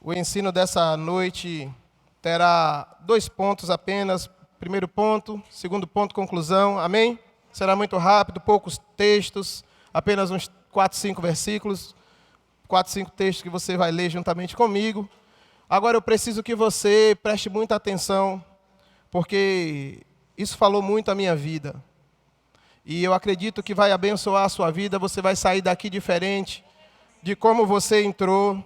O ensino dessa noite terá 2 pontos apenas. Primeiro ponto, segundo ponto, conclusão. Amém? Será muito rápido, poucos textos, apenas uns 4, 5 versículos, 4, 5 textos que você vai ler juntamente comigo. Agora eu preciso que você preste muita atenção, porque isso falou muito a minha vida. E eu acredito que vai abençoar a sua vida, você vai sair daqui diferente de como você entrou.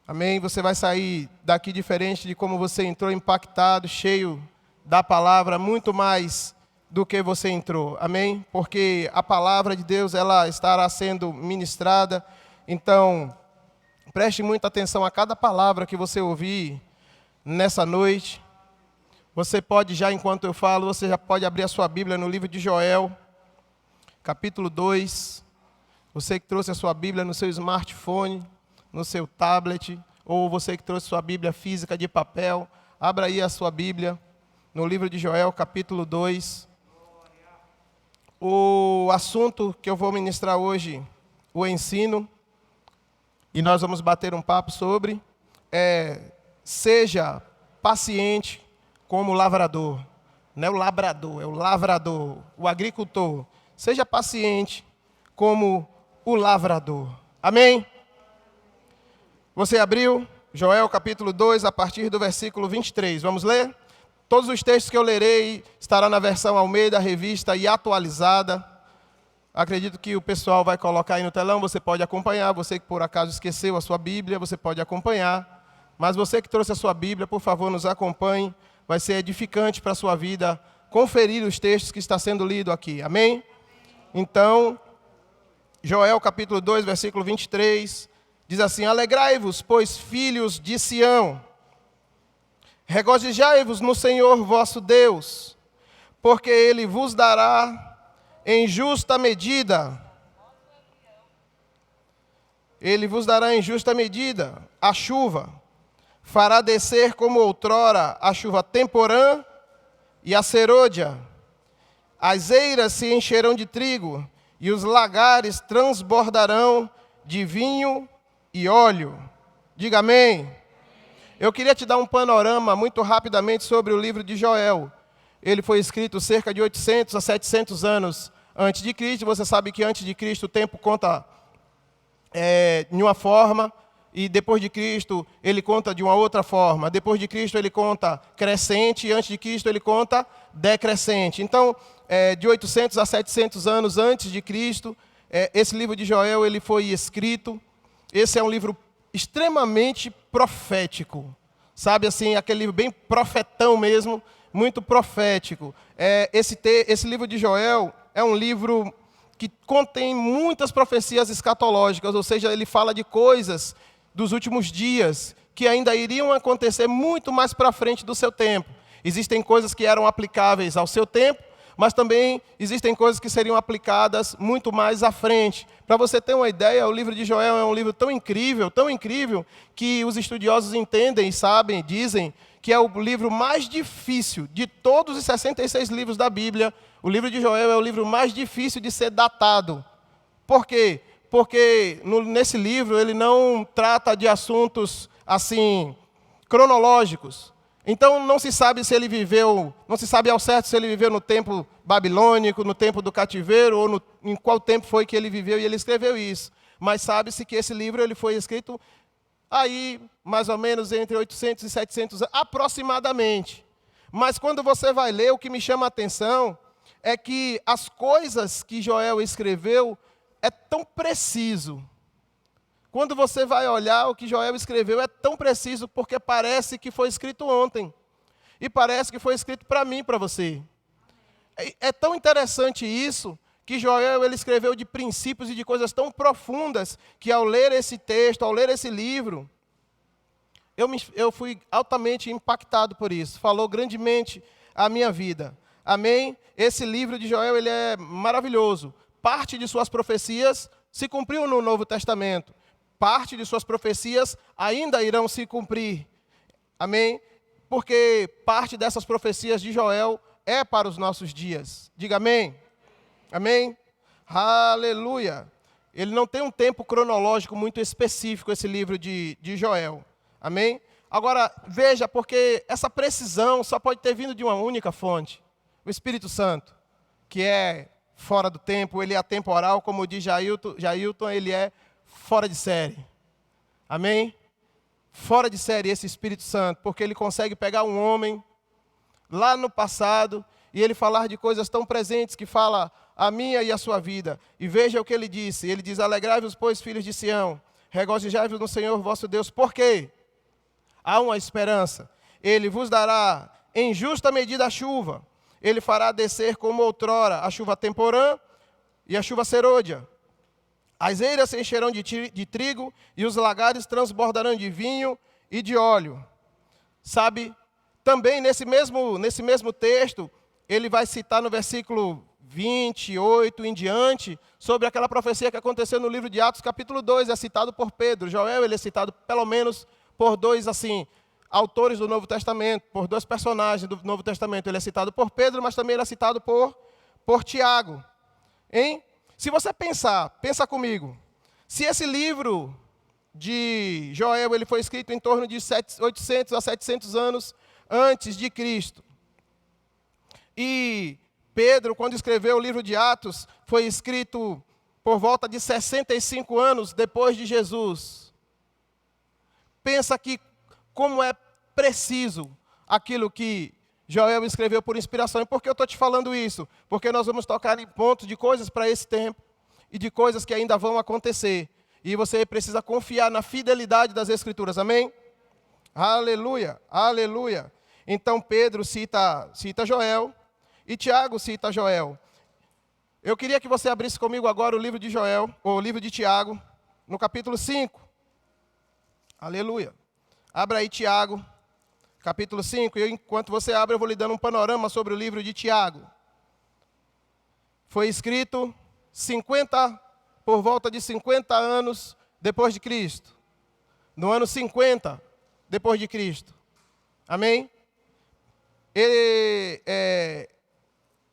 Amém? Você vai sair daqui diferente de como você entrou, impactado, cheio da palavra, muito mais do que você entrou. Amém? Porque a palavra de Deus, ela estará sendo ministrada. Então, preste muita atenção a cada palavra que você ouvir nessa noite. Você pode já, enquanto eu falo, você já pode abrir a sua Bíblia no livro de Joel, capítulo 2. Você que trouxe a sua Bíblia no seu smartphone, no seu tablet, ou você que trouxe sua Bíblia física de papel, abra aí a sua Bíblia no livro de Joel, capítulo 2. O assunto que eu vou ministrar hoje, o ensino, e nós vamos bater um papo sobre, seja paciente como o lavrador. Não é o labrador, é o lavrador, o agricultor. Seja paciente como o lavrador. Amém? Você abriu Joel capítulo 2, a partir do versículo 23. Vamos ler? Todos os textos que eu lerei estarão na versão Almeida, revista e atualizada. Acredito que o pessoal vai colocar aí no telão, você pode acompanhar. Você que por acaso esqueceu a sua Bíblia, você pode acompanhar. Mas você que trouxe a sua Bíblia, por favor, nos acompanhe. Vai ser edificante para a sua vida conferir os textos que está sendo lido aqui. Amém? Então, Joel capítulo 2, versículo 23, diz assim: Alegrai-vos, pois, filhos de Sião, regozijai-vos no Senhor vosso Deus, porque Ele vos dará em justa medida. Ele vos dará em justa medida a chuva, fará descer como outrora a chuva temporã e a serôdia. As eiras se encherão de trigo, e os lagares transbordarão de vinho e óleo. Diga amém. Eu queria te dar um panorama muito rapidamente sobre o livro de Joel. Ele foi escrito cerca de 800 a 700 anos antes de Cristo. Você sabe que antes de Cristo o tempo conta de uma forma, e depois de Cristo ele conta de uma outra forma. Depois de Cristo ele conta crescente, e antes de Cristo ele conta decrescente. Então, de 800 a 700 anos antes de Cristo, esse livro de Joel ele foi escrito. Esse é um livro extremamente profético, sabe assim, aquele livro bem profetão mesmo, muito profético. Esse livro de Joel é um livro que contém muitas profecias escatológicas, ou seja, ele fala de coisas dos últimos dias que ainda iriam acontecer muito mais para frente do seu tempo. Existem coisas que eram aplicáveis ao seu tempo, mas também existem coisas que seriam aplicadas muito mais à frente. Para você ter uma ideia, o livro de Joel é um livro tão incrível, que os estudiosos entendem, sabem, dizem que é o livro mais difícil de todos os 66 livros da Bíblia. O livro de Joel é o livro mais difícil de ser datado. Por quê? Porque nesse livro ele não trata de assuntos assim cronológicos. Então não se sabe se ele viveu, não se sabe ao certo se ele viveu no tempo babilônico, no tempo do cativeiro, ou em qual tempo foi que ele viveu e ele escreveu isso. Mas sabe-se que esse livro ele foi escrito aí, mais ou menos entre 800 e 700 aproximadamente. Mas quando você vai ler, o que me chama a atenção é que as coisas que Joel escreveu é tão preciso. Quando você vai olhar o que Joel escreveu, é tão preciso porque parece que foi escrito ontem. E parece que foi escrito para mim, para você. É tão interessante isso, que Joel ele escreveu de princípios e de coisas tão profundas, que ao ler esse texto, ao ler esse livro, eu fui altamente impactado por isso. Falou grandemente a minha vida. Amém? Esse livro de Joel ele é maravilhoso. Parte de suas profecias se cumpriu no Novo Testamento. Parte de suas profecias ainda irão se cumprir. Amém? Porque parte dessas profecias de Joel é para os nossos dias. Diga amém. Amém? Aleluia. Ele não tem um tempo cronológico muito específico, esse livro de Joel. Amém? Agora, veja, porque essa precisão só pode ter vindo de uma única fonte. O Espírito Santo, que é fora do tempo, ele é atemporal, como diz Jailton, ele é fora de série. Amém? Fora de série esse Espírito Santo, porque ele consegue pegar um homem lá no passado e ele falar de coisas tão presentes que fala a minha e a sua vida. E veja o que ele disse. Ele diz: alegrai-vos, pois, filhos de Sião, regozijai-vos no Senhor vosso Deus. Por quê? Há uma esperança. Ele vos dará em justa medida a chuva. Ele fará descer como outrora a chuva temporã e a chuva serôdia. As eiras se encherão de trigo e os lagares transbordarão de vinho e de óleo. Sabe, também nesse mesmo texto, ele vai citar no versículo 28 em diante, sobre aquela profecia que aconteceu no livro de Atos, capítulo 2, é citado por Pedro. Joel, ele é citado pelo menos por dois, autores do Novo Testamento, por dois personagens do Novo Testamento. Ele é citado por Pedro, mas também ele é citado por Tiago. Hein? Se você pensa comigo, se esse livro de Joel ele foi escrito em torno de 800 a 700 anos antes de Cristo, e Pedro, quando escreveu o livro de Atos, foi escrito por volta de 65 anos depois de Jesus, pensa que como é preciso aquilo que Joel escreveu por inspiração. E por que eu estou te falando isso? Porque nós vamos tocar em pontos de coisas para esse tempo e de coisas que ainda vão acontecer. E você precisa confiar na fidelidade das Escrituras. Amém? Aleluia, aleluia. Então Pedro cita Joel e Tiago cita Joel. Eu queria que você abrisse comigo agora o livro de Joel, ou o livro de Tiago, no capítulo 5. Aleluia. Abra aí Tiago, capítulo 5, e enquanto você abre, eu vou lhe dando um panorama sobre o livro de Tiago. Foi escrito por volta de 50 anos depois de Cristo. No ano 50 depois de Cristo. Amém?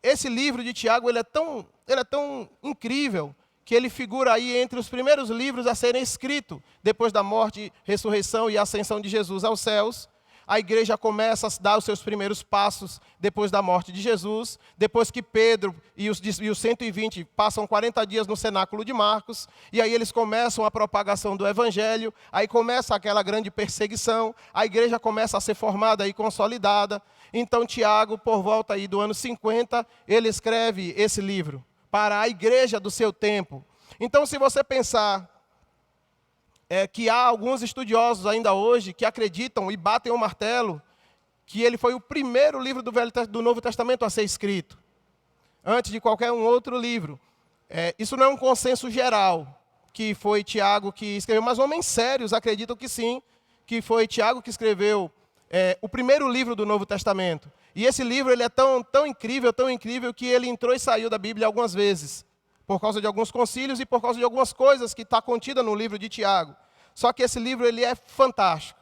Esse livro de Tiago, ele é tão incrível que ele figura aí entre os primeiros livros a serem escritos depois da morte, ressurreição e ascensão de Jesus aos céus. A igreja começa a dar os seus primeiros passos depois da morte de Jesus, depois que Pedro e os 120 passam 40 dias no cenáculo de Marcos, e aí eles começam a propagação do evangelho, aí começa aquela grande perseguição, a igreja começa a ser formada e consolidada. Então Tiago, por volta aí do ano 50, ele escreve esse livro para a igreja do seu tempo. Então, se você pensar que há alguns estudiosos ainda hoje que acreditam e batem o martelo que ele foi o primeiro livro do Novo Testamento a ser escrito, antes de qualquer um outro livro. Isso não é um consenso geral, que foi Tiago que escreveu, mas homens sérios acreditam que sim, que foi Tiago que escreveu o primeiro livro do Novo Testamento. E esse livro ele é tão incrível que ele entrou e saiu da Bíblia algumas vezes, por causa de alguns concílios e por causa de algumas coisas que está contida no livro de Tiago. Só que esse livro ele é fantástico.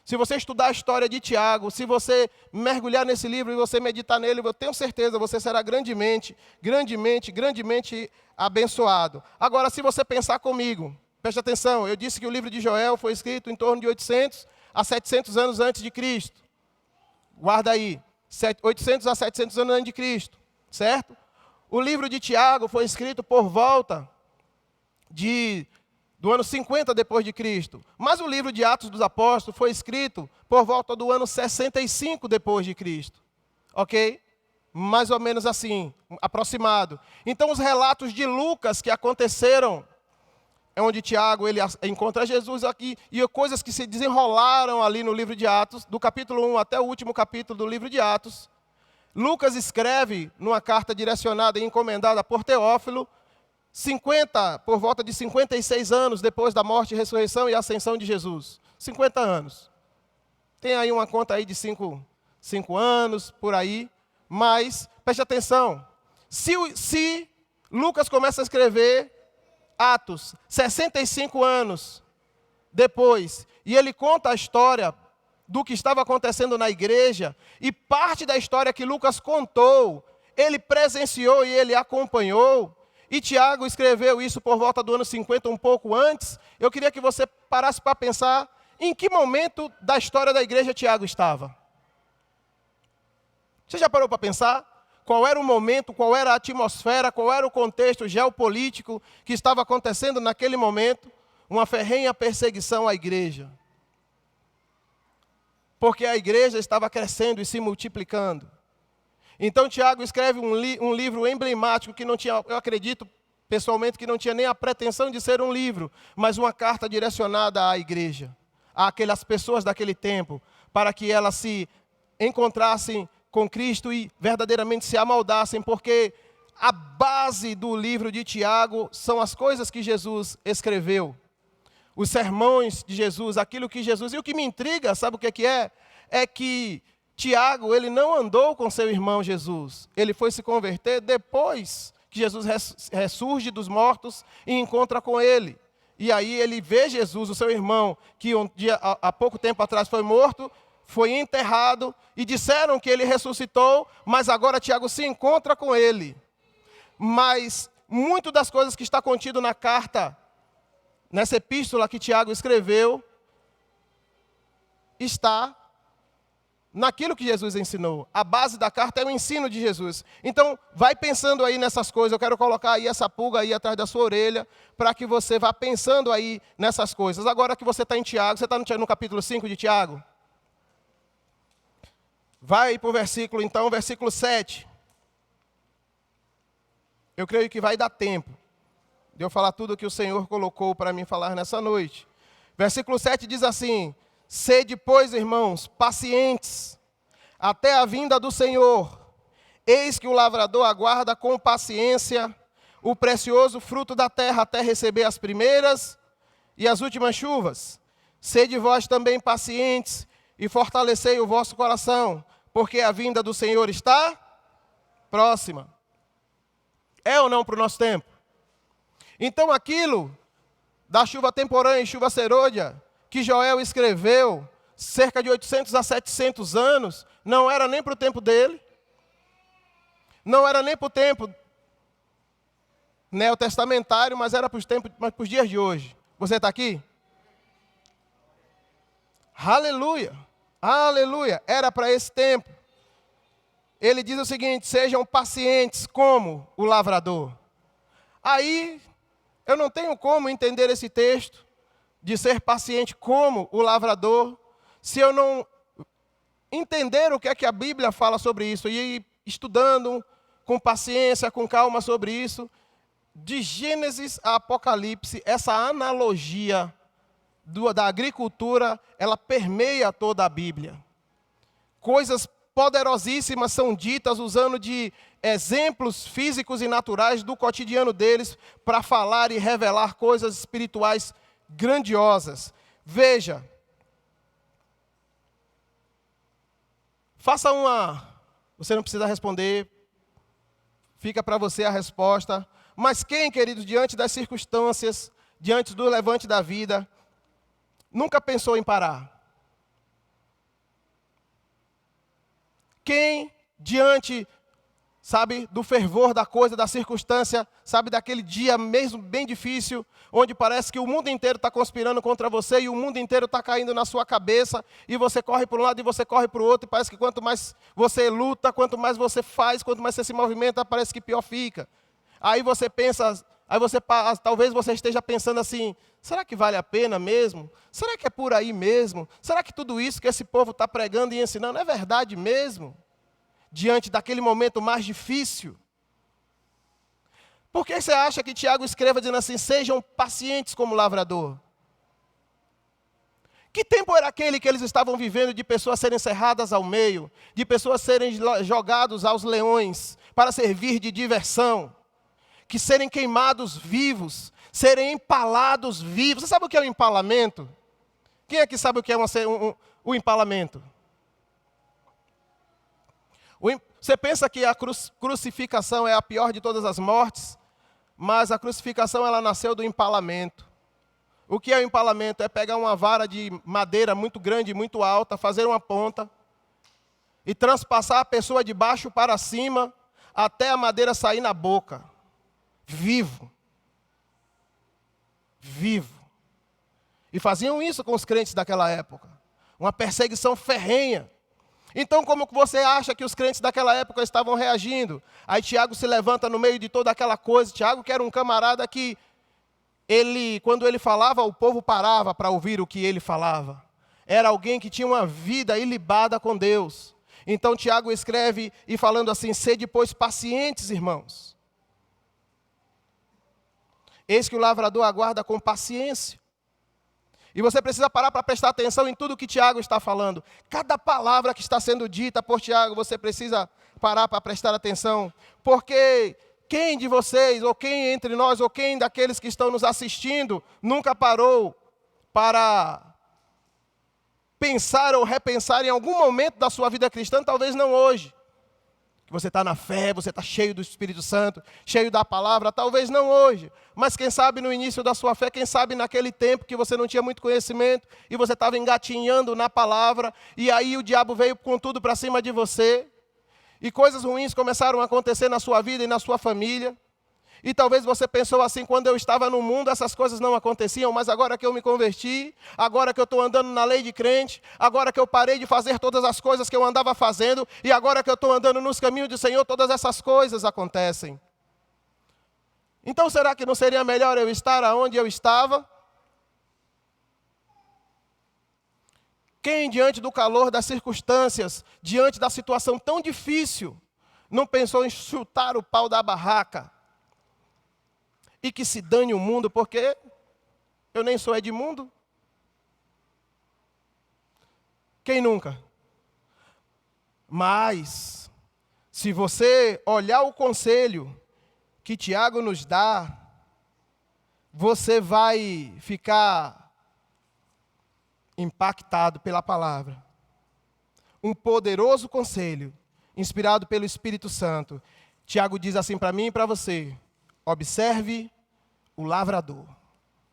Se você estudar a história de Tiago, se você mergulhar nesse livro e você meditar nele, eu tenho certeza, você será grandemente abençoado. Agora, se você pensar comigo, preste atenção, eu disse que o livro de Joel foi escrito em torno de 800 a 700 anos antes de Cristo. Guarda aí, 800 a 700 anos antes de Cristo, certo? O livro de Tiago foi escrito por volta do ano 50 depois de Cristo. Mas o livro de Atos dos Apóstolos foi escrito por volta do ano 65 depois de Cristo. Ok? Mais ou menos assim, aproximado. Então os relatos de Lucas que aconteceram, onde Tiago ele encontra Jesus aqui, e coisas que se desenrolaram ali no livro de Atos, do capítulo 1 até o último capítulo do livro de Atos. Lucas escreve numa carta direcionada e encomendada por Teófilo, por volta de 56 anos depois da morte, ressurreição e ascensão de Jesus. 50 anos. Tem aí uma conta aí de 5 anos, por aí. Mas, preste atenção, se Lucas começa a escrever Atos 65 anos depois, e ele conta a história do que estava acontecendo na igreja, e parte da história que Lucas contou, ele presenciou e ele acompanhou, e Tiago escreveu isso por volta do ano 50, um pouco antes, eu queria que você parasse para pensar em que momento da história da igreja Tiago estava. Você já parou para pensar? Qual era o momento, qual era a atmosfera, qual era o contexto geopolítico que estava acontecendo naquele momento? Uma ferrenha perseguição à igreja. Porque a igreja estava crescendo e se multiplicando. Então Tiago escreve um livro emblemático que não tinha, eu acredito pessoalmente que não tinha nem a pretensão de ser um livro, mas uma carta direcionada à igreja, àquelas pessoas daquele tempo, para que elas se encontrassem com Cristo e verdadeiramente se amoldassem, porque a base do livro de Tiago são as coisas que Jesus escreveu. Os sermões de Jesus, aquilo que Jesus... E o que me intriga, sabe o que é? É que Tiago, ele não andou com seu irmão Jesus. Ele foi se converter depois que Jesus ressurge dos mortos e encontra com ele. E aí ele vê Jesus, o seu irmão, que há pouco tempo atrás foi morto, foi enterrado, e disseram que ele ressuscitou, mas agora Tiago se encontra com ele. Mas muito das coisas que está contido na carta, nessa epístola que Tiago escreveu, está naquilo que Jesus ensinou. A base da carta é o ensino de Jesus. Então, vai pensando aí nessas coisas. Eu quero colocar aí essa pulga aí atrás da sua orelha, para que você vá pensando aí nessas coisas. Agora que você está em Tiago, você está no capítulo 5 de Tiago? Vai para o versículo, então, versículo 7. Eu creio que vai dar tempo de eu falar tudo o que o Senhor colocou para mim falar nessa noite. Versículo 7 diz assim: sede, pois, irmãos, pacientes, até a vinda do Senhor. Eis que o lavrador aguarda com paciência o precioso fruto da terra, até receber as primeiras e as últimas chuvas. Sede vós também pacientes, e fortalecei o vosso coração, porque a vinda do Senhor está próxima. É ou não para o nosso tempo? Então aquilo da chuva temporã e chuva serôdia, que Joel escreveu cerca de 800 a 700 anos, não era nem para o tempo dele, não era nem para o tempo neotestamentário, mas era para os dias de hoje. Você está aqui? Aleluia, aleluia, era para esse tempo. Ele diz o seguinte: sejam pacientes como o lavrador. Aí, eu não tenho como entender esse texto de ser paciente como o lavrador, se eu não entender o que é que a Bíblia fala sobre isso, e ir estudando com paciência, com calma sobre isso. De Gênesis a Apocalipse, essa analogia da agricultura, ela permeia toda a Bíblia. Coisas poderosíssimas são ditas usando de exemplos físicos e naturais do cotidiano deles para falar e revelar coisas espirituais grandiosas. Veja, faça você não precisa responder, fica para você a resposta. Mas quem, queridos, diante das circunstâncias, diante do levante da vida, nunca pensou em parar? Quem, diante, sabe, do fervor da coisa, da circunstância, sabe, daquele dia mesmo bem difícil, onde parece que o mundo inteiro está conspirando contra você e o mundo inteiro está caindo na sua cabeça, e você corre para um lado e você corre para o outro, e parece que quanto mais você luta, quanto mais você faz, quanto mais você se movimenta, parece que pior fica. Aí você pensa, talvez você esteja pensando assim: será que vale a pena mesmo? Será que é por aí mesmo? Será que tudo isso que esse povo está pregando e ensinando é verdade mesmo? Diante daquele momento mais difícil. Por que você acha que Tiago escreva dizendo assim: sejam pacientes como lavrador? Que tempo era aquele que eles estavam vivendo de pessoas serem cerradas ao meio, de pessoas serem jogados aos leões para servir de diversão, que serem queimados vivos, serem empalados vivos? Você sabe o que é o empalamento? Quem aqui sabe o que é o empalamento? Você pensa que a crucificação é a pior de todas as mortes, mas a crucificação ela nasceu do empalamento. O que é o empalamento? É pegar uma vara de madeira muito grande, muito alta, fazer uma ponta e transpassar a pessoa de baixo para cima até a madeira sair na boca. vivo. Vivo. E faziam isso com os crentes daquela época. Uma perseguição ferrenha. Então, como que você acha que os crentes daquela época estavam reagindo? Aí Tiago se levanta no meio de toda aquela coisa. Tiago, que era um camarada que, quando ele falava, o povo parava para ouvir o que ele falava. Era alguém que tinha uma vida ilibada com Deus. Então, Tiago escreve e falando assim: sede, pois, pacientes, irmãos. Eis que o lavrador aguarda com paciência. E você precisa parar para prestar atenção em tudo que Tiago está falando. Cada palavra que está sendo dita por Tiago, você precisa parar para prestar atenção. Porque quem de vocês, ou quem entre nós, ou quem daqueles que estão nos assistindo, nunca parou para pensar ou repensar em algum momento da sua vida cristã, talvez não hoje. Que você está na fé, você está cheio do Espírito Santo, cheio da palavra, talvez não hoje, mas quem sabe no início da sua fé, quem sabe naquele tempo que você não tinha muito conhecimento e você estava engatinhando na palavra, e aí o diabo veio com tudo para cima de você, e coisas ruins começaram a acontecer na sua vida e na sua família, e talvez você pensou assim: quando eu estava no mundo essas coisas não aconteciam, mas agora que eu me converti, agora que eu estou andando na lei de crente, agora que eu parei de fazer todas as coisas que eu andava fazendo, e agora que eu estou andando nos caminhos do Senhor, todas essas coisas acontecem. Então será que não seria melhor eu estar aonde eu estava? Quem, diante do calor das circunstâncias, diante da situação tão difícil, não pensou em chutar o pau da barraca? E que se dane o mundo, porque eu nem sou Edmundo. Quem nunca? Mas, se você olhar o conselho que Tiago nos dá, você vai ficar impactado pela palavra. Um poderoso conselho, inspirado pelo Espírito Santo. Tiago diz assim para mim e para você: observe o lavrador.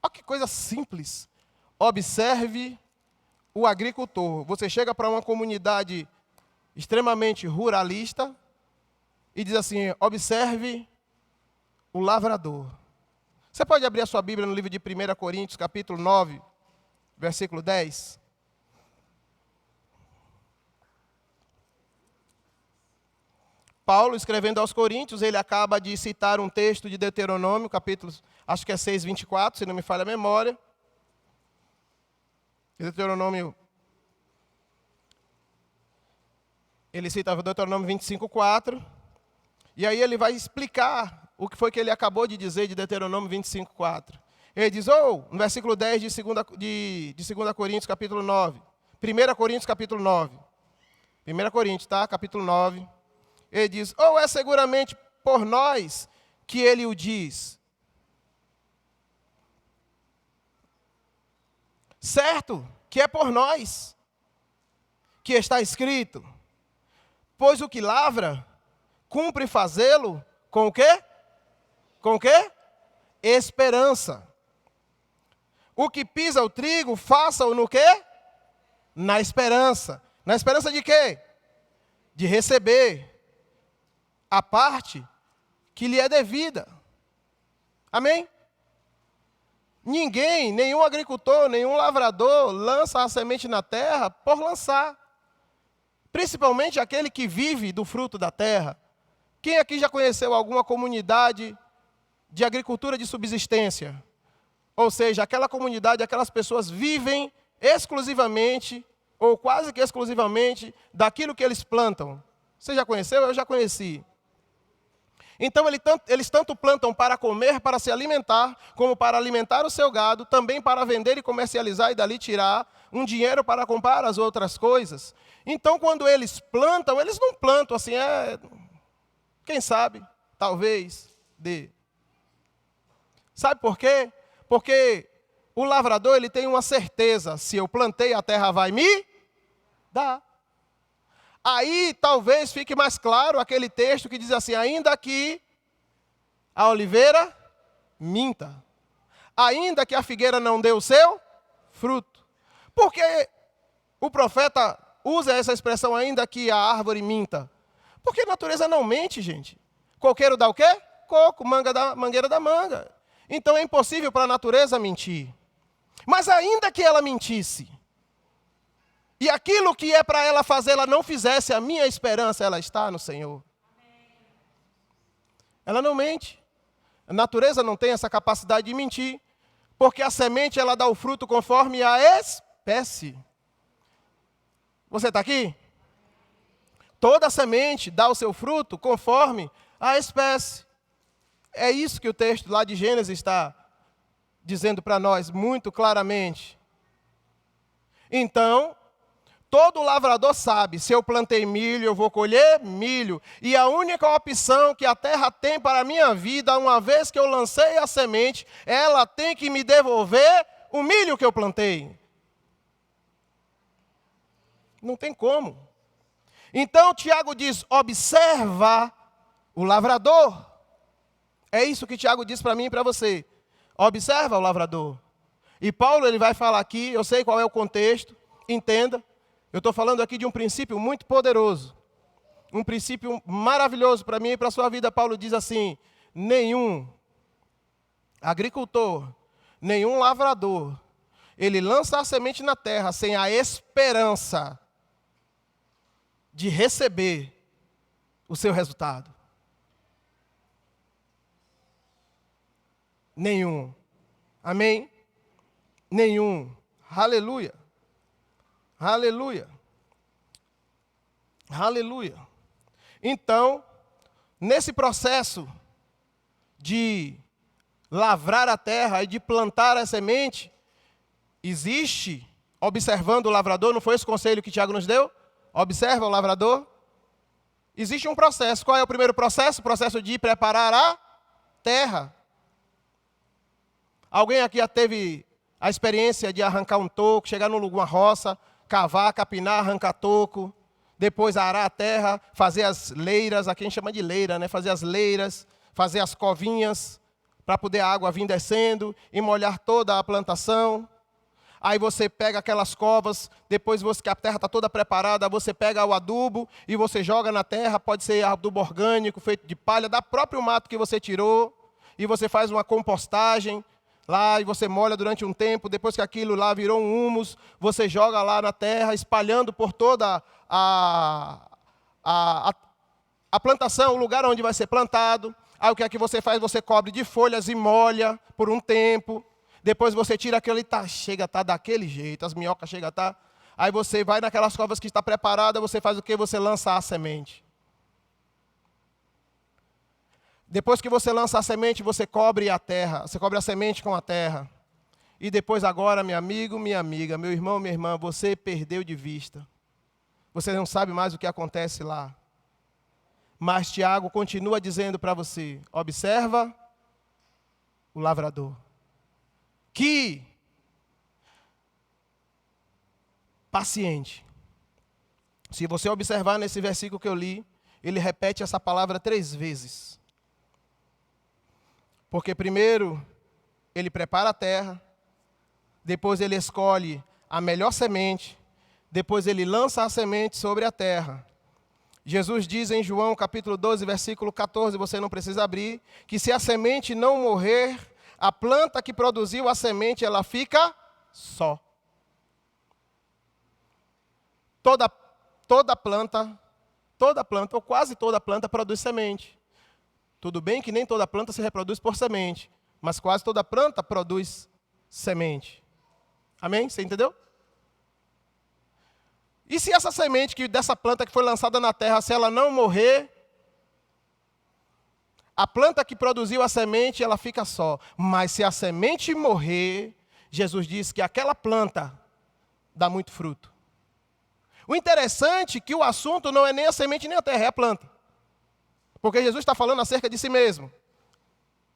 Olha que coisa simples. Observe o agricultor. Você chega para uma comunidade extremamente ruralista e diz assim: observe o lavrador. Você pode abrir a sua Bíblia no livro de 1 Coríntios, capítulo 9, versículo 10. Paulo, escrevendo aos Coríntios, ele acaba de citar um texto de Deuteronômio, capítulo, acho que é 6, 24, se não me falha a memória. Deuteronômio, ele cita Deuteronômio 25, 4. E aí ele vai explicar o que foi que ele acabou de dizer de Deuteronômio 25, 4. Ele diz, no versículo 10 de 2 Coríntios, capítulo 9. 1 Coríntios, capítulo 9. 1 Coríntios, tá? Capítulo 9. Ele diz, é seguramente por nós que ele o diz. Certo que é por nós que está escrito. Pois o que lavra, cumpre fazê-lo com o quê? Com o quê? Esperança. O que pisa o trigo, faça-o no quê? Na esperança. Na esperança de quê? De receber a parte que lhe é devida. Amém? Ninguém, nenhum agricultor, nenhum lavrador lança a semente na terra por lançar. Principalmente aquele que vive do fruto da terra. Quem aqui já conheceu alguma comunidade de agricultura de subsistência? Ou seja, aquela comunidade, aquelas pessoas vivem exclusivamente, ou quase que exclusivamente, daquilo que eles plantam. Você já conheceu? Eu já conheci. Então, eles tanto plantam para comer, para se alimentar, como para alimentar o seu gado, também para vender e comercializar e dali tirar um dinheiro para comprar as outras coisas. Então, quando eles plantam, eles não plantam assim, quem sabe, talvez, dê. Sabe por quê? Porque o lavrador, ele tem uma certeza, se eu plantei, a terra vai me dar. Aí talvez fique mais claro aquele texto que diz assim, ainda que a oliveira minta, ainda que a figueira não dê o seu fruto. Por que o profeta usa essa expressão, ainda que a árvore minta? Porque a natureza não mente, gente. Coqueiro dá o quê? coco, mangueira da manga. Então é impossível para a natureza mentir. Mas ainda que ela mentisse, e aquilo que é para ela fazer, ela não fizesse, a minha esperança, ela está no Senhor. Ela não mente. A natureza não tem essa capacidade de mentir, porque a semente, ela dá o fruto conforme a espécie. Você está aqui? Toda semente dá o seu fruto conforme a espécie. É isso que o texto lá de Gênesis está dizendo para nós muito claramente. Então, todo lavrador sabe, se eu plantei milho, eu vou colher milho. E a única opção que a terra tem para a minha vida, uma vez que eu lancei a semente, ela tem que me devolver o milho que eu plantei. Não tem como. Então, Tiago diz, observa o lavrador. É isso que Tiago diz para mim e para você. Observa o lavrador. E Paulo, ele vai falar aqui, eu sei qual é o contexto, entenda. Eu estou falando aqui de um princípio muito poderoso. Um princípio maravilhoso para mim e para a sua vida. Paulo diz assim, nenhum agricultor, nenhum lavrador, ele lança a semente na terra sem a esperança de receber o seu resultado. Nenhum. Amém? Nenhum. Aleluia. Aleluia. Aleluia. Então, nesse processo de lavrar a terra e de plantar a semente, existe, observando o lavrador, não foi esse conselho que Tiago nos deu? Observa o lavrador. Existe um processo. Qual é o primeiro processo? O processo de preparar a terra. Alguém aqui já teve a experiência de arrancar um toco, chegar numa roça, cavar, capinar, arrancar toco, depois arar a terra, fazer as leiras, aqui a gente chama de leira, né? Fazer as leiras, fazer as covinhas, para poder a água vir descendo e molhar toda a plantação. Aí você pega aquelas covas, depois que a terra está toda preparada, você pega o adubo e você joga na terra, pode ser adubo orgânico, feito de palha, da próprio mato que você tirou, e você faz uma compostagem, lá, e você molha durante um tempo, depois que aquilo lá virou um humus, você joga lá na terra, espalhando por toda a plantação, o lugar onde vai ser plantado. Aí o que é que você faz? Você cobre de folhas e molha por um tempo. Depois você tira aquilo e chega a estar daquele jeito, as minhocas chegam a estar. Aí você vai naquelas covas que está preparada, você faz o quê? Você lança a semente. Depois que você lança a semente, você cobre a terra, você cobre a semente com a terra. E depois agora, meu amigo, minha amiga, meu irmão, minha irmã, você perdeu de vista. Você não sabe mais o que acontece lá. Mas Tiago continua dizendo para você, observa o lavrador. Que paciente. Se você observar nesse versículo que eu li, ele repete essa palavra 3 vezes. Porque primeiro, ele prepara a terra, depois ele escolhe a melhor semente, depois ele lança a semente sobre a terra. Jesus diz em João capítulo 12, versículo 14, você não precisa abrir, que se a semente não morrer, a planta que produziu a semente, ela fica só. Toda planta, ou quase toda planta produz semente. Tudo bem que nem toda planta se reproduz por semente, mas quase toda planta produz semente. Amém? Você entendeu? E se essa semente dessa planta que foi lançada na terra, se ela não morrer, a planta que produziu a semente, ela fica só. Mas se a semente morrer, Jesus diz que aquela planta dá muito fruto. O interessante é que o assunto não é nem a semente nem a terra, é a planta. Porque Jesus está falando acerca de si mesmo.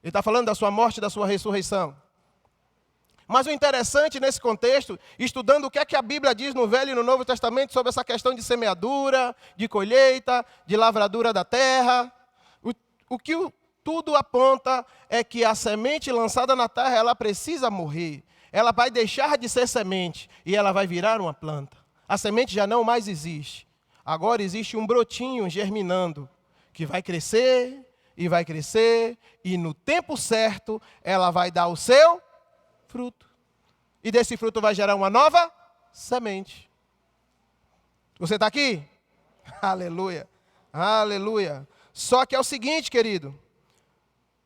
Ele está falando da sua morte e da sua ressurreição. Mas o interessante nesse contexto, estudando o que é que a Bíblia diz no Velho e no Novo Testamento sobre essa questão de semeadura, de colheita, de lavradura da terra, o que tudo aponta é que a semente lançada na terra, ela precisa morrer. Ela vai deixar de ser semente e ela vai virar uma planta. A semente já não mais existe. Agora existe um brotinho germinando, que vai crescer e vai crescer, e no tempo certo ela vai dar o seu fruto. E desse fruto vai gerar uma nova semente. Você está aqui? Aleluia, aleluia. Só que é o seguinte, querido.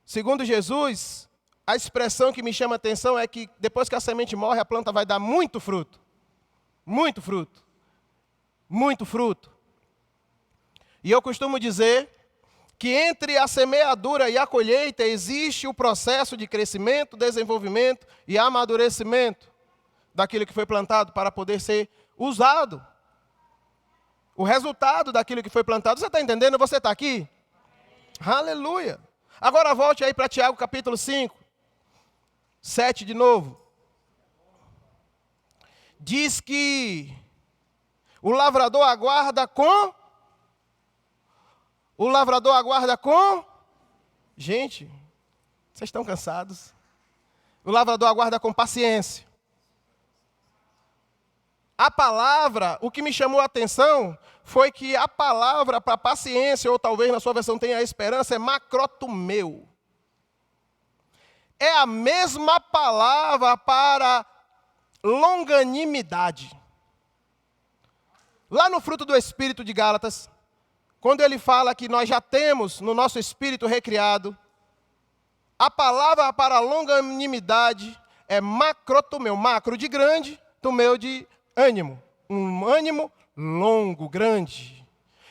Segundo Jesus, a expressão que me chama a atenção é que depois que a semente morre, a planta vai dar muito fruto. Muito fruto. Muito fruto. E eu costumo dizer que entre a semeadura e a colheita existe o processo de crescimento, desenvolvimento e amadurecimento daquilo que foi plantado para poder ser usado. O resultado daquilo que foi plantado, você está entendendo? Você está aqui? Aleluia. Agora volte aí para Tiago capítulo 5, 7 de novo. Diz que o lavrador aguarda com... Gente, vocês estão cansados? O lavrador aguarda com paciência. A palavra, o que me chamou a atenção foi que a palavra para paciência, ou talvez na sua versão tenha a esperança, é macrotumeu. É a mesma palavra para longanimidade. Lá no fruto do Espírito de Gálatas, quando ele fala que nós já temos no nosso espírito recriado, a palavra para longanimidade é macrotumeu. Macro de grande, tumeu de ânimo. Um ânimo longo, grande.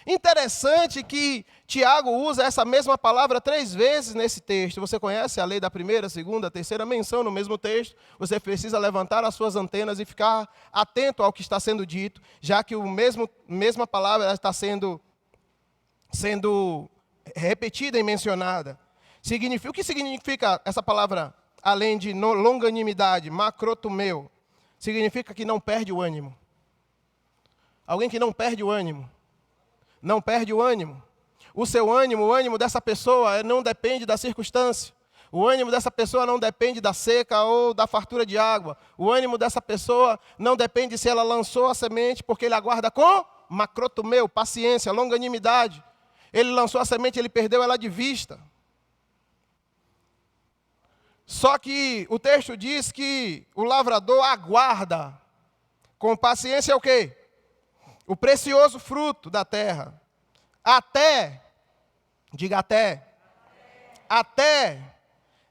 Interessante que Tiago usa essa mesma palavra 3 vezes nesse texto. Você conhece a lei da primeira, segunda, terceira menção no mesmo texto. Você precisa levantar as suas antenas e ficar atento ao que está sendo dito, já que mesma palavra está sendo repetida e mencionada. O que significa essa palavra, além de longanimidade, macrotumeu? Significa que não perde o ânimo. Alguém que não perde o ânimo. Não perde o ânimo. O seu ânimo, o ânimo dessa pessoa não depende da circunstância. O ânimo dessa pessoa não depende da seca ou da fartura de água. O ânimo dessa pessoa não depende se ela lançou a semente, porque ele aguarda com macrotumeu, paciência, longanimidade. Ele lançou a semente, ele perdeu ela de vista. Só que o texto diz que o lavrador aguarda com paciência o quê? O precioso fruto da terra. Até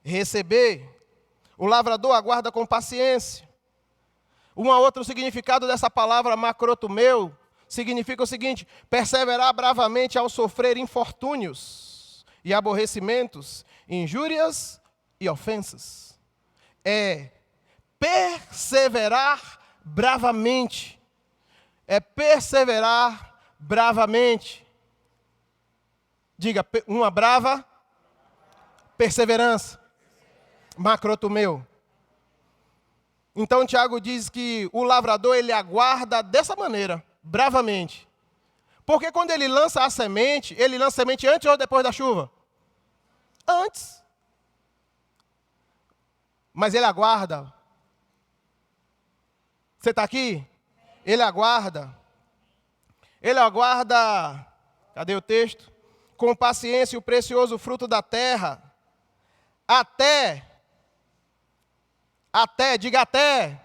receber. O lavrador aguarda com paciência. Outro significado dessa palavra macrotumeu significa o seguinte: perseverar bravamente ao sofrer infortúnios e aborrecimentos, injúrias e ofensas. É perseverar bravamente. É perseverar bravamente. Diga, uma brava perseverança. Macrotumeu. Então Tiago diz que o lavrador ele aguarda dessa maneira, bravamente. Porque quando ele lança a semente antes ou depois da chuva? Antes. Mas ele aguarda. Você está aqui? Ele aguarda. Ele aguarda. Cadê o texto? Com paciência o precioso fruto da terra. Diga até.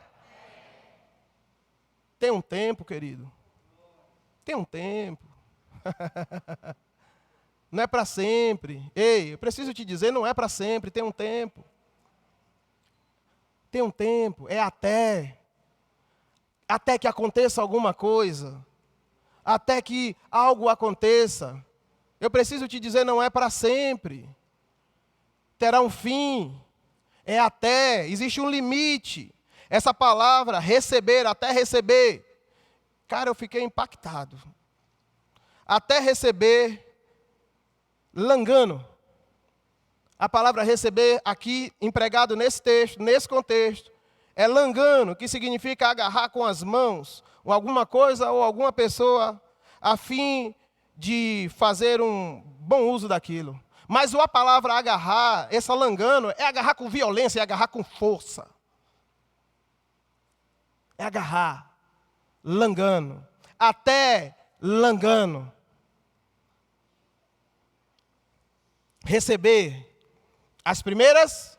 Tem um tempo, querido. Tem um tempo. Não é para sempre. Ei, eu preciso te dizer, não é para sempre, tem um tempo. Tem um tempo, é até. Até que aconteça alguma coisa. Até que algo aconteça. Eu preciso te dizer, não é para sempre. Terá um fim. É até, existe um limite. Essa palavra, receber, até receber. Cara, eu fiquei impactado. Até receber, langano. A palavra receber aqui, empregado nesse texto, nesse contexto, é langano, que significa agarrar com as mãos, ou alguma coisa ou alguma pessoa, a fim de fazer um bom uso daquilo. Mas a palavra agarrar, essa langano, é agarrar com violência, é agarrar com força. É agarrar, langano, até langano. receber as primeiras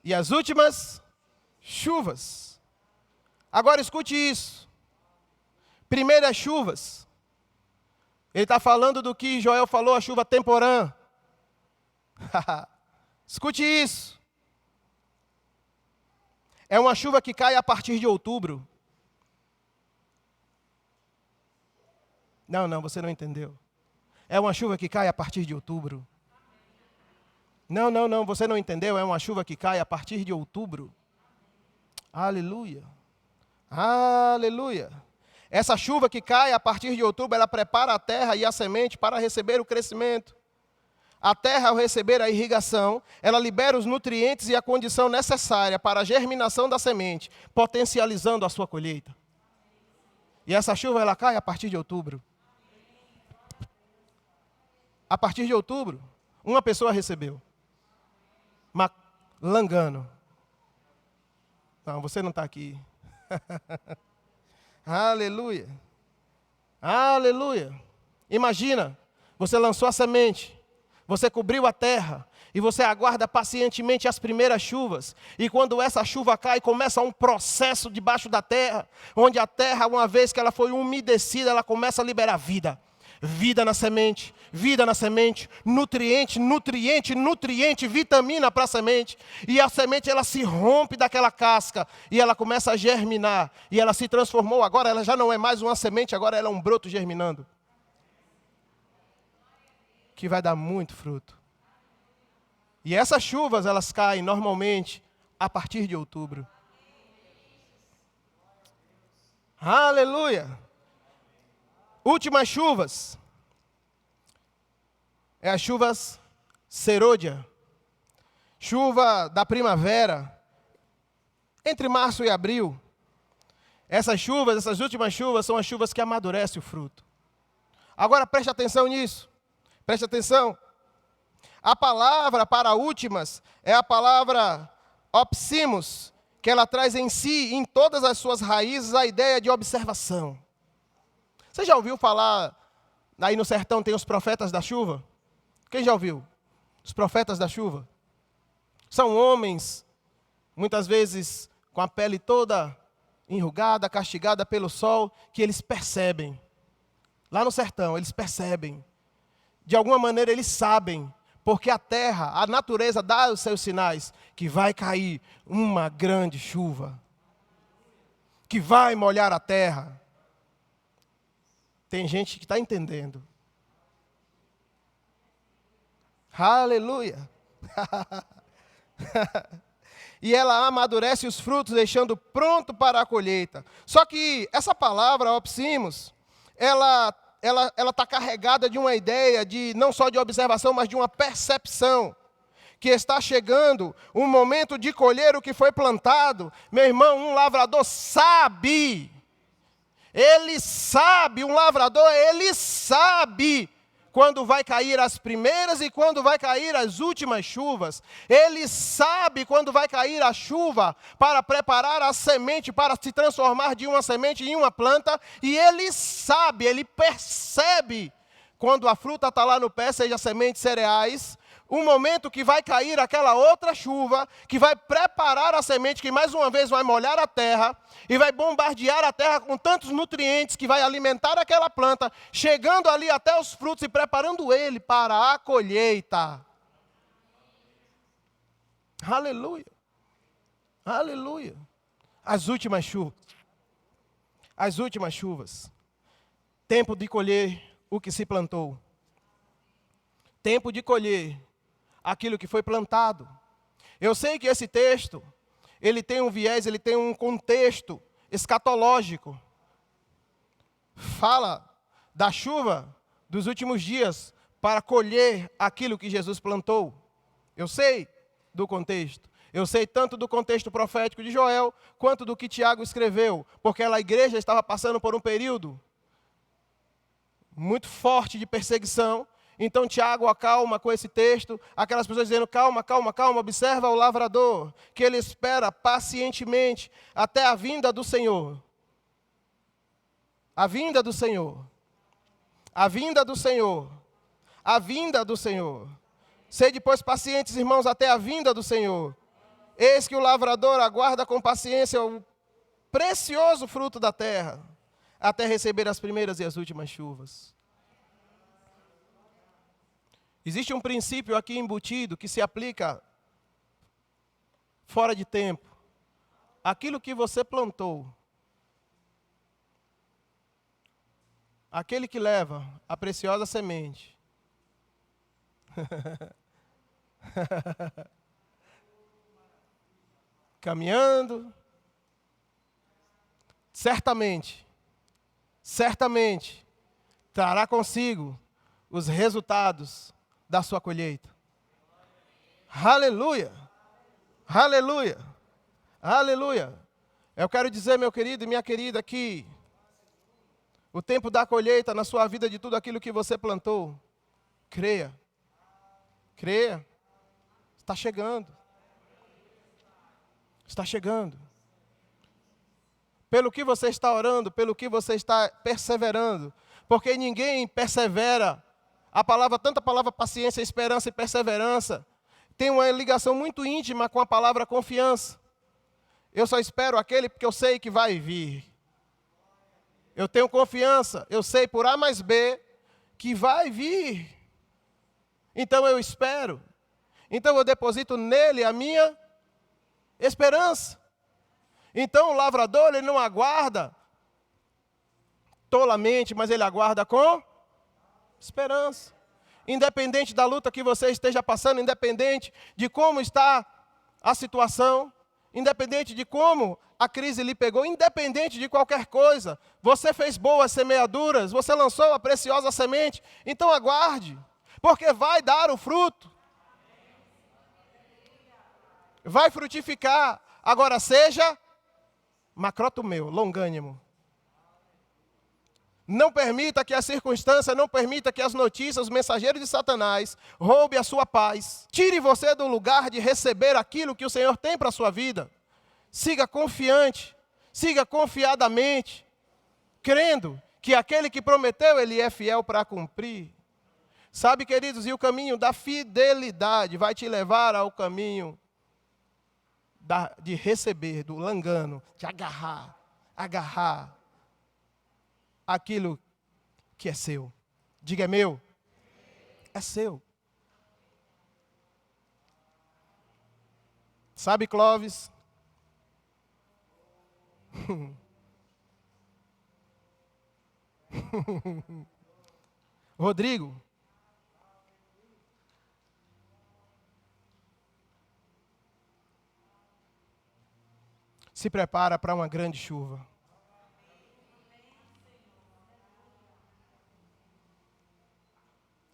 e as últimas chuvas. Agora escute isso. Primeiras chuvas. Ele está falando do que Joel falou, a chuva temporã. Escute isso. É uma chuva que cai a partir de outubro. Não, você não entendeu. É uma chuva que cai a partir de outubro. Não, você não entendeu. É uma chuva que cai a partir de outubro. Aleluia. Aleluia. Essa chuva que cai a partir de outubro, ela prepara a terra e a semente para receber o crescimento. A terra, ao receber a irrigação, ela libera os nutrientes e a condição necessária para a germinação da semente, potencializando a sua colheita. E essa chuva, ela cai a partir de outubro. A partir de outubro, uma pessoa recebeu. Langano. Não, você não está aqui. Aleluia. Aleluia. Imagina, você lançou a semente, você cobriu a terra, e você aguarda pacientemente as primeiras chuvas. E quando essa chuva cai, começa um processo debaixo da terra, onde a terra, uma vez que ela foi umedecida, ela começa a liberar vida. Vida na semente, nutriente, vitamina para a semente. E a semente, ela se rompe daquela casca e ela começa a germinar. E ela se transformou, agora ela já não é mais uma semente, agora ela é um broto germinando. Que vai dar muito fruto. E essas chuvas, elas caem normalmente a partir de outubro. Aleluia! Últimas chuvas. É as chuvas serôdia. Chuva da primavera. Entre março e abril. Essas chuvas, essas últimas chuvas, são as chuvas que amadurecem o fruto. Agora preste atenção nisso. Preste atenção. A palavra para últimas é a palavra opsimos, que ela traz em si, em todas as suas raízes, a ideia de observação. Você já ouviu falar, aí no sertão tem os profetas da chuva? Quem já ouviu? Os profetas da chuva. São homens, muitas vezes com a pele toda enrugada, castigada pelo sol, que eles percebem. Lá no sertão, eles percebem. De alguma maneira, eles sabem, porque a terra, a natureza dá os seus sinais, que vai cair uma grande chuva, que vai molhar a terra. Tem gente que está entendendo. Aleluia. E ela amadurece os frutos, deixando pronto para a colheita. Só que essa palavra, opsimos, ela está carregada de uma ideia, de não só de observação, mas de uma percepção. Que está chegando um momento de colher o que foi plantado. Meu irmão, um lavrador sabe. Ele sabe, um lavrador, ele sabe quando vai cair as primeiras e quando vai cair as últimas chuvas. Ele sabe quando vai cair a chuva para preparar a semente, para se transformar de uma semente em uma planta. E ele sabe, ele percebe quando a fruta está lá no pé, seja sementes, cereais, o momento que vai cair aquela outra chuva, que vai preparar a semente, que mais uma vez vai molhar a terra, e vai bombardear a terra com tantos nutrientes, que vai alimentar aquela planta, chegando ali até os frutos e preparando ele para a colheita. Aleluia. Aleluia. As últimas chuvas. As últimas chuvas. Tempo de colher o que se plantou. Tempo de colher aquilo que foi plantado. Eu sei que esse texto, ele tem um viés, ele tem um contexto escatológico. Fala da chuva dos últimos dias para colher aquilo que Jesus plantou. Eu sei do contexto. Eu sei tanto do contexto profético de Joel, quanto do que Tiago escreveu, porque a igreja estava passando por um período muito forte de perseguição. Então Tiago acalma com esse texto, aquelas pessoas dizendo, calma, observa o lavrador, que ele espera pacientemente até a vinda do Senhor. A vinda do Senhor. A vinda do Senhor. A vinda do Senhor. Sede, pois, pacientes, irmãos, até a vinda do Senhor. Eis que o lavrador aguarda com paciência o precioso fruto da terra, até receber as primeiras e as últimas chuvas. Existe um princípio aqui embutido que se aplica fora de tempo. Aquilo que você plantou, aquele que leva a preciosa semente, caminhando, certamente, trará consigo os resultados da sua colheita. Aleluia! Aleluia! Aleluia! Eu quero dizer, meu querido e minha querida, que o tempo da colheita na sua vida de tudo aquilo que você plantou, creia. Creia. Está chegando. Está chegando. Pelo que você está orando, pelo que você está perseverando, porque ninguém persevera. Tanta palavra paciência, esperança e perseverança, tem uma ligação muito íntima com a palavra confiança. Eu só espero aquele porque eu sei que vai vir. Eu tenho confiança, eu sei por A mais B que vai vir. Então eu espero. Então eu deposito nele a minha esperança. Então o lavrador, ele não aguarda tolamente, mas ele aguarda com esperança. Independente da luta que você esteja passando, independente de como está a situação, independente de como a crise lhe pegou, independente de qualquer coisa, você fez boas semeaduras, você lançou a preciosa semente, então aguarde, porque vai dar o fruto. Vai frutificar. Agora seja macroto meu, longânimo. Não permita que a circunstância, não permita que as notícias, os mensageiros de Satanás, roube a sua paz. Tire você do lugar de receber aquilo que o Senhor tem para a sua vida. Siga confiante, siga confiadamente, crendo que aquele que prometeu, ele é fiel para cumprir. Sabe, queridos, e o caminho da fidelidade vai te levar ao caminho de receber, do langano, de agarrar aquilo que é seu. Diga, é meu. É seu. Sabe, Clóvis? Rodrigo? Se prepara para uma grande chuva.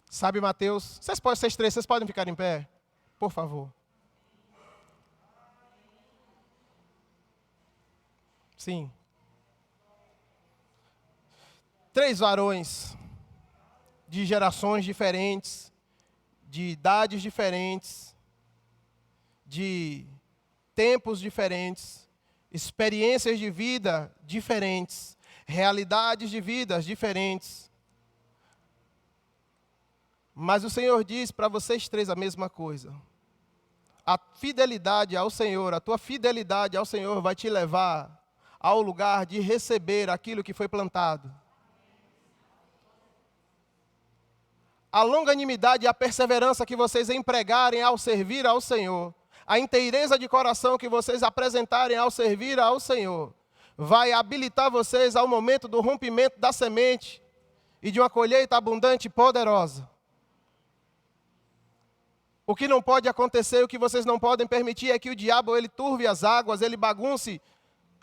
Sabe, Mateus? Vocês podem ficar em pé? Por favor. Sim. 3 varões de gerações diferentes, de idades diferentes, de tempos diferentes, experiências de vida diferentes, realidades de vidas diferentes. Mas o Senhor diz para vocês 3 a mesma coisa. A fidelidade ao Senhor, a tua fidelidade ao Senhor vai te levar ao lugar de receber aquilo que foi plantado. A longanimidade e a perseverança que vocês empregarem ao servir ao Senhor, a inteireza de coração que vocês apresentarem ao servir ao Senhor, vai habilitar vocês ao momento do rompimento da semente e de uma colheita abundante e poderosa. O que não pode acontecer, o que vocês não podem permitir é que o diabo ele turve as águas, ele bagunce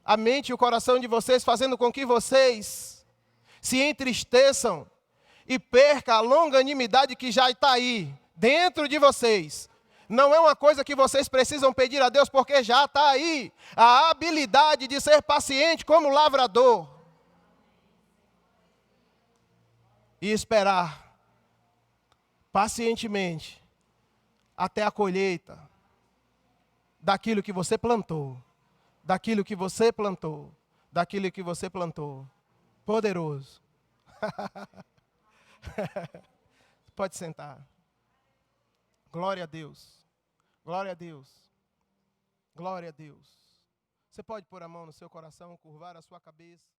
a mente e o coração de vocês, fazendo com que vocês se entristeçam e percam a longanimidade que já está aí, dentro de vocês. Não é uma coisa que vocês precisam pedir a Deus, porque já está aí a habilidade de ser paciente como lavrador e esperar pacientemente até a colheita daquilo que você plantou, daquilo que você plantou, daquilo que você plantou. Poderoso. Pode sentar. Glória a Deus. Glória a Deus. Glória a Deus. Você pode pôr a mão no seu coração, curvar a sua cabeça.